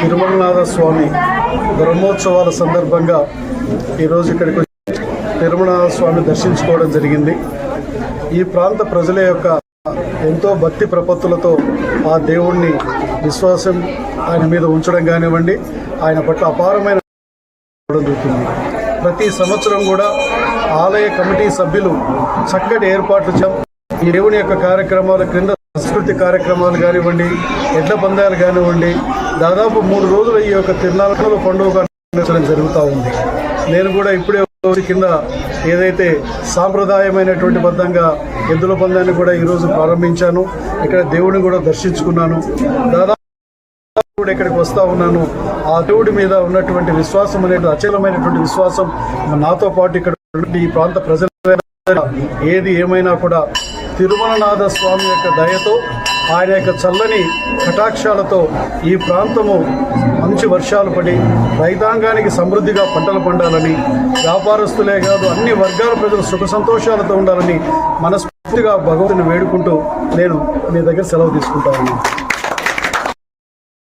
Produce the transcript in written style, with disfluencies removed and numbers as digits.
తిరుమలనాథ స్వామి బ్రహ్మోత్సవాల సందర్భంగా ఈరోజు ఇక్కడికి తిరుమలనాథ స్వామి దర్శించుకోవడం జరిగింది. ఈ ప్రాంత ప్రజల యొక్క ఎంతో భక్తి ప్రపత్తులతో ఆ దేవుణ్ణి విశ్వాసం ఆయన మీద ఉంచడం కానివ్వండి, ఆయన పట్ల అపారమైన జరుగుతుంది. ప్రతి సంవత్సరం కూడా ఆలయ కమిటీ సభ్యులు చక్కటి ఏర్పాట్లు ఈ దేవుని యొక్క కార్యక్రమాల క్రింద సంస్కృతి కార్యక్రమాలు కానివ్వండి, ఎడ్ల పందాలు కానివ్వండి, దాదాపు 3 రోజులు ఈ యొక్క తిరునాళ్ళ పండుగ జరుగుతూ ఉంది. నేను కూడా ఇప్పుడే కింద ఏదైతే సాంప్రదాయమైనటువంటి బద్ధంగా ఎద్దుల పందాన్ని కూడా ఈరోజు ప్రారంభించాను. ఇక్కడ దేవుడిని కూడా దర్శించుకున్నాను. దాదాపు కూడా ఇక్కడికి వస్తూ ఉన్నాను. ఆ దేవుడి మీద ఉన్నటువంటి విశ్వాసం అనేది అచలమైనటువంటి విశ్వాసం నాతో పాటు ఇక్కడ ఈ ప్రాంత ప్రజల ఏది ఏమైనా కూడా తిరుమలనాథ స్వామి యొక్క దయతో, ఆయన యొక్క చల్లని కటాక్షాలతో ఈ ప్రాంతము మంచి వర్షాలు పడి రైతాంగానికి సమృద్ధిగా పంటలు పండాలని, వ్యాపారస్తులే కాదు అన్ని వర్గాల ప్రజలు సుఖ సంతోషాలతో ఉండాలని మనస్ఫూర్తిగా భగవంతుని వేడుకుంటూ నేను మీ దగ్గర సెలవు తీసుకుంటా ఉన్నాను.